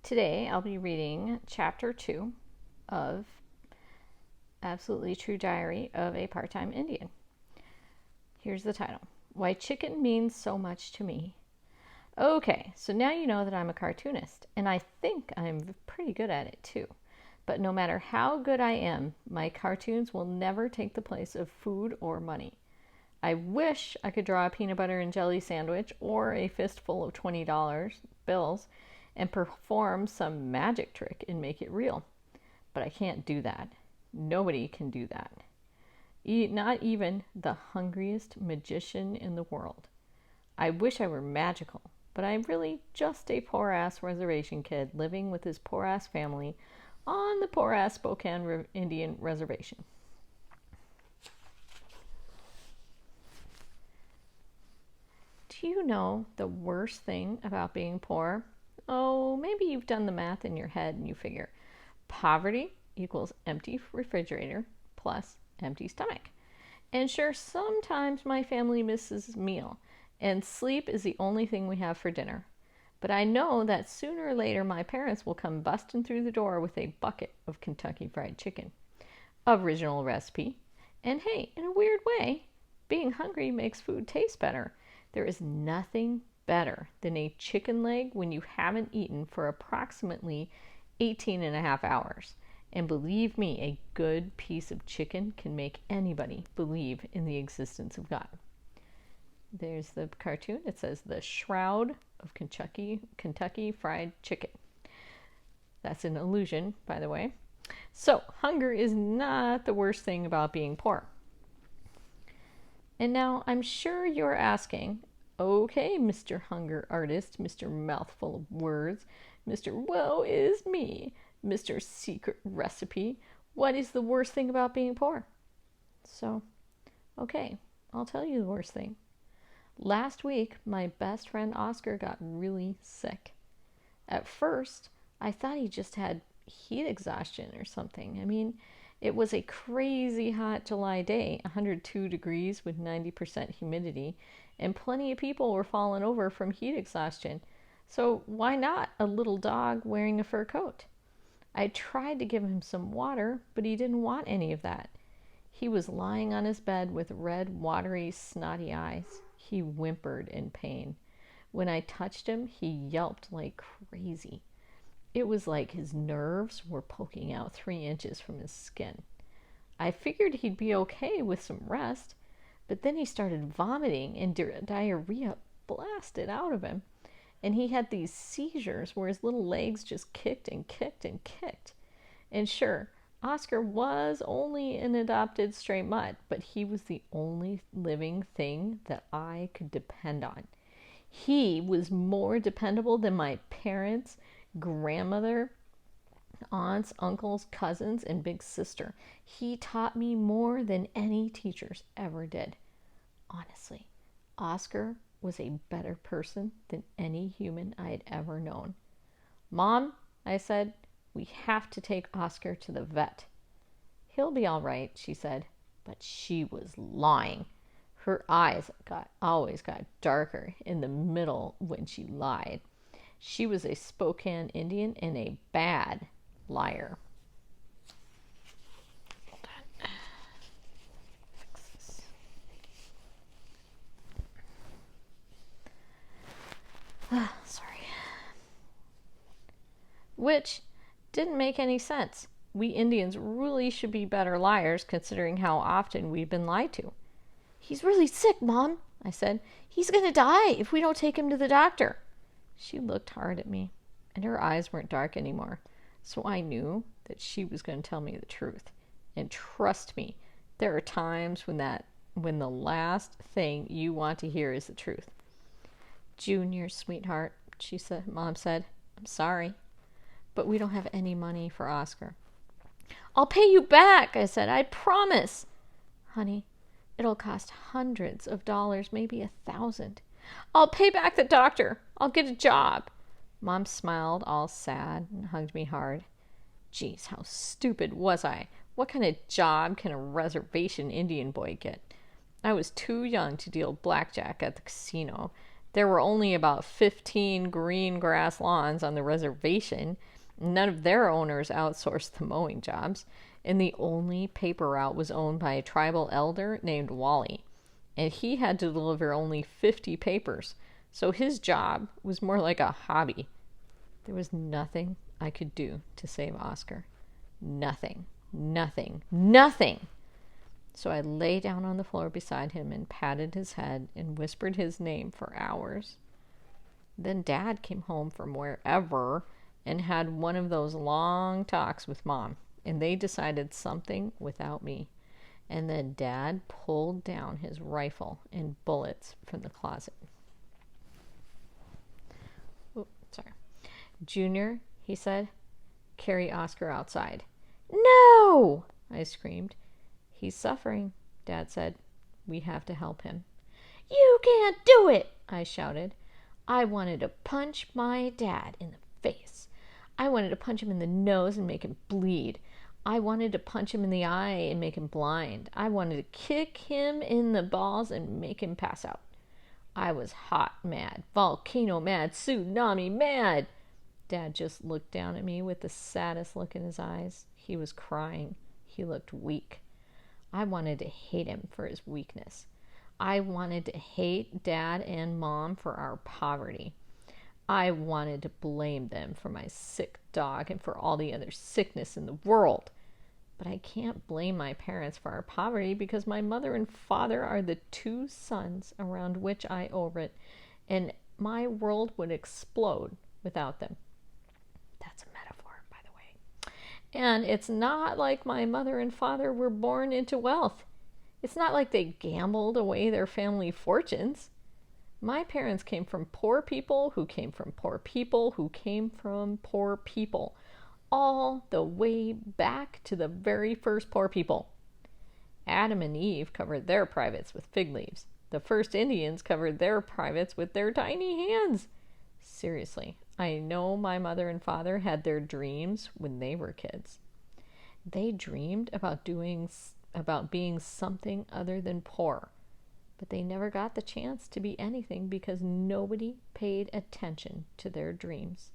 Today I'll be reading Chapter 2 of Absolutely True Diary of a Part-Time Indian. Here's the title. Why Chicken Means So Much to Me. Okay, so now you know that I'm a cartoonist, and I think I'm pretty good at it too. But no matter how good I am, my cartoons will never take the place of food or money. I wish I could draw a peanut butter and jelly sandwich or a fistful of $20 bills and perform some magic trick and make it real. But I can't do that. Nobody can do that. Not even the hungriest magician in the world. I wish I were magical, but I'm really just a poor-ass reservation kid living with his poor-ass family on the poor-ass Spokane Indian Reservation. Do you know the worst thing about being poor? Oh, maybe you've done the math in your head and you figure poverty equals empty refrigerator plus empty stomach. And sure, sometimes my family misses a meal and sleep is the only thing we have for dinner. But I know that sooner or later my parents will come busting through the door with a bucket of Kentucky Fried Chicken. Original recipe. And hey, in a weird way, being hungry makes food taste better. There is nothing better than a chicken leg when you haven't eaten for approximately 18 and a half hours. And believe me, a good piece of chicken can make anybody believe in the existence of God. There's the cartoon. It says the Shroud of Kentucky Fried Chicken. That's an illusion, by the way. So, hunger is not the worst thing about being poor. And now I'm sure you're asking, okay, Mr. Hunger Artist, Mr. Mouthful of Words, Mr. Woe is me, Mr. Secret Recipe, what is the worst thing about being poor? So, okay, I'll tell you the worst thing. Last week, my best friend Oscar got really sick. At first, I thought he just had heat exhaustion or something. I mean, it was a crazy hot July day, 102 degrees with 90% humidity, and plenty of people were falling over from heat exhaustion. So why not a little dog wearing a fur coat? I tried to give him some water, but he didn't want any of that. He was lying on his bed with red, watery, snotty eyes. He whimpered in pain. When I touched him, he yelped like crazy. It was like his nerves were poking out 3 inches from his skin. I figured he'd be okay with some rest, but then he started vomiting and diarrhea blasted out of him. And he had these seizures where his little legs just kicked and kicked and kicked. And sure, Oscar was only an adopted stray mutt, but he was the only living thing that I could depend on. He was more dependable than my parents, grandmother, aunts, uncles, cousins, and big sister. He taught me more than any teachers ever did. Honestly, Oscar was a better person than any human I had ever known. Mom, I said, we have to take Oscar to the vet. He'll be all right, she said, but she was lying. Her eyes always got darker in the middle when she lied. She was a Spokane Indian and a bad liar. Hold on. Fix this. Sorry. Which didn't make any sense. We Indians really should be better liars considering how often we've been lied to. He's really sick, Mom, I said. He's going to die if we don't take him to the doctor. She looked hard at me, and her eyes weren't dark anymore, so I knew that she was going to tell me the truth. And trust me, there are times when the last thing you want to hear is the truth. Junior, sweetheart, Mom said, I'm sorry, but we don't have any money for Oscar. I'll pay you back, I said, I promise. Honey, it'll cost hundreds of dollars, maybe 1,000. I'll pay back the doctor. I'll get a job. Mom smiled, all sad, and hugged me hard. Geez, how stupid was I? What kind of job can a reservation Indian boy get? I was too young to deal blackjack at the casino. There were only about 15 green grass lawns on the reservation. None of their owners outsourced the mowing jobs, and the only paper route was owned by a tribal elder named Wally, and he had to deliver only 50 papers, so his job was more like a hobby. There was nothing I could do to save Oscar. Nothing. Nothing. Nothing. So I lay down on the floor beside him and patted his head and whispered his name for hours. Then Dad came home from wherever and had one of those long talks with Mom, and they decided something without me. And then Dad pulled down his rifle and bullets from the closet. Oh, sorry. Junior, he said, carry Oscar outside. No! I screamed. He's suffering, Dad said. We have to help him. You can't do it, I shouted. I wanted to punch my dad in the face. I wanted to punch him in the nose and make him bleed. I wanted to punch him in the eye and make him blind. I wanted to kick him in the balls and make him pass out. I was hot mad, volcano mad, tsunami mad. Dad just looked down at me with the saddest look in his eyes. He was crying. He looked weak. I wanted to hate him for his weakness. I wanted to hate Dad and Mom for our poverty. I wanted to blame them for my sick dog and for all the other sickness in the world. But I can't blame my parents for our poverty because my mother and father are the two suns around which I orbit, and my world would explode without them. That's a metaphor, by the way. And it's not like my mother and father were born into wealth. It's not like they gambled away their family fortunes. My parents came from poor people who came from poor people who came from poor people, all the way back to the very first poor people. Adam and Eve covered their privates with fig leaves. The first Indians covered their privates with their tiny hands. Seriously, I know my mother and father had their dreams when they were kids. They dreamed about being something other than poor, but they never got the chance to be anything because nobody paid attention to their dreams.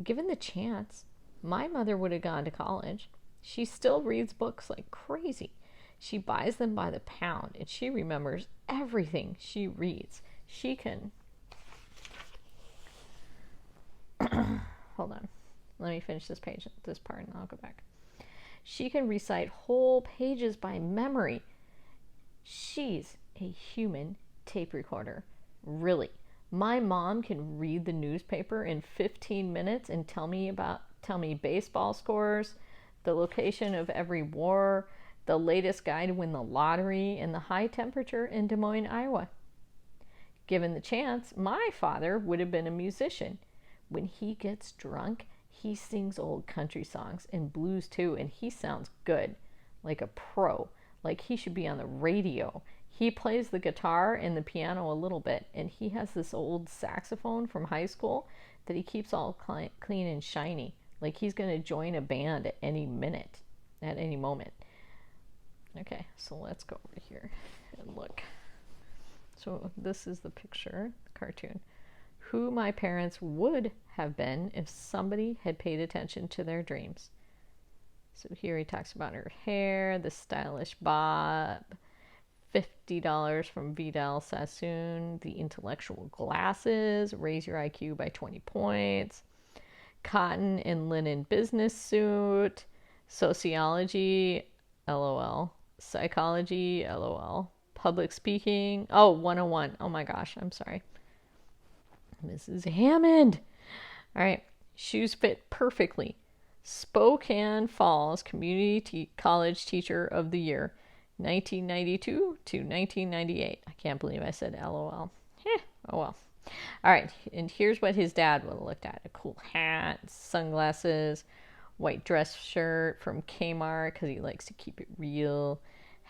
Given the chance, my mother would have gone to college. She still reads books like crazy. She buys them by the pound, and she remembers everything she reads. She can... Hold on. Let me finish this part, and I'll go back. She can recite whole pages by memory. She's a human tape recorder. Really. My mom can read the newspaper in 15 minutes and tell me baseball scores, the location of every war, the latest guy to win the lottery, and the high temperature in Des Moines, Iowa. Given the chance, my father would have been a musician. When he gets drunk, he sings old country songs and blues too, and he sounds good, like a pro, like he should be on the radio. He plays the guitar and the piano a little bit, and he has this old saxophone from high school that he keeps all clean and shiny, like he's going to join a band at any minute, at any moment. Okay, so let's go over here and look. So this is the picture, the cartoon. Who my parents would have been if somebody had paid attention to their dreams. So here he talks about her hair, the stylish bob, $50 from Vidal Sassoon, the intellectual glasses, raise your IQ by 20 points, cotton and linen business suit, sociology, LOL, psychology, LOL, public speaking, 101, oh my gosh, I'm sorry. Mrs. Hammond. All right. Shoes fit perfectly. Spokane Falls Community College Teacher of the Year, 1992 to 1998. I can't believe I said LOL. Oh well. All right. And here's what his dad would have looked at. A cool hat, sunglasses, white dress shirt from Kmart because he likes to keep it real,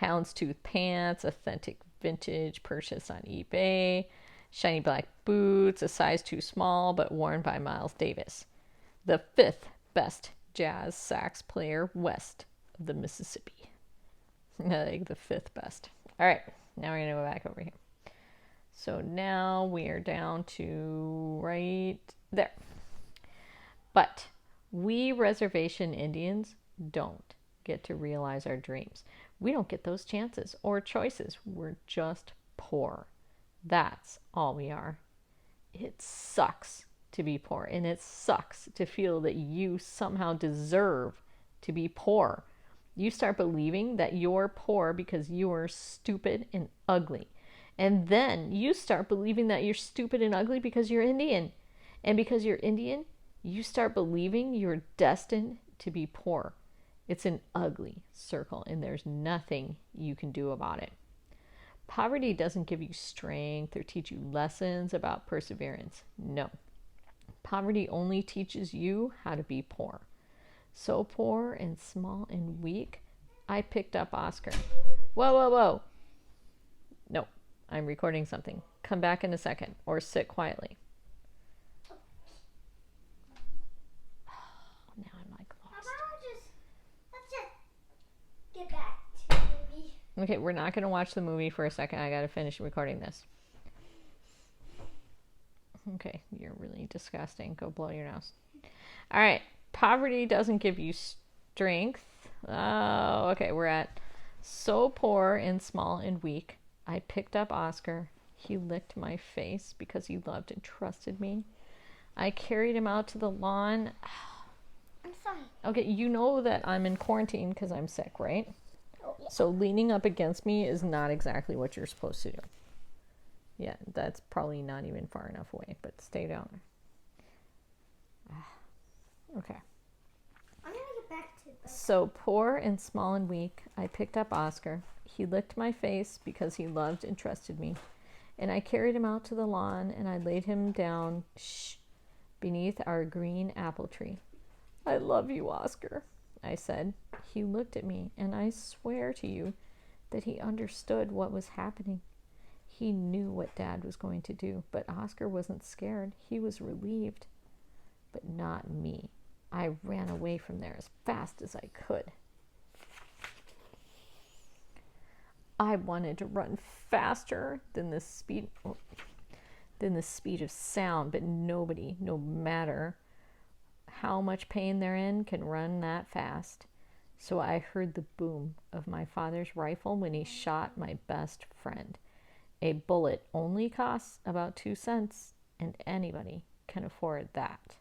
houndstooth pants, authentic vintage purchase on eBay, shiny black boots, a size too small, but worn by Miles Davis. The 5th best jazz sax player west of the Mississippi. Like the 5th best. All right, now we're going to go back over here. So now we are down to right there. But we reservation Indians don't get to realize our dreams. We don't get those chances or choices. We're just poor. That's all we are. It sucks to be poor, and it sucks to feel that you somehow deserve to be poor. You start believing that you're poor because you're stupid and ugly. And then you start believing that you're stupid and ugly because you're Indian. And because you're Indian, you start believing you're destined to be poor. It's an ugly circle, and there's nothing you can do about it. Poverty doesn't give you strength or teach you lessons about perseverance. No. Poverty only teaches you how to be poor. So poor and small and weak, I picked up Oscar. Whoa, whoa, whoa. No, I'm recording something. Come back in a second or sit quietly. Oh, now I'm like lost. Let's just get back to the movie. Okay, we're not going to watch the movie for a second. I got to finish recording this. Okay, you're really disgusting. Go blow your nose. All right. Poverty doesn't give you strength. Oh, okay. We're at so poor and small and weak. I picked up Oscar. He licked my face because he loved and trusted me. I carried him out to the lawn. I'm sorry. Okay, you know that I'm in quarantine because I'm sick, right? Oh, yeah. So leaning up against me is not exactly what you're supposed to do. Yeah, that's probably not even far enough away, but stay down there. Okay. I'm going to get back to this. So poor and small and weak, I picked up Oscar. He licked my face because he loved and trusted me. And I carried him out to the lawn and I laid him down beneath our green apple tree. I love you, Oscar, I said. He looked at me, and I swear to you that he understood what was happening. He knew what Dad was going to do, but Oscar wasn't scared. He was relieved, but not me. I ran away from there as fast as I could. I wanted to run faster than the speed of sound, but nobody, no matter how much pain they're in, can run that fast. So I heard the boom of my father's rifle when he shot my best friend. A bullet only costs about 2 cents, and anybody can afford that.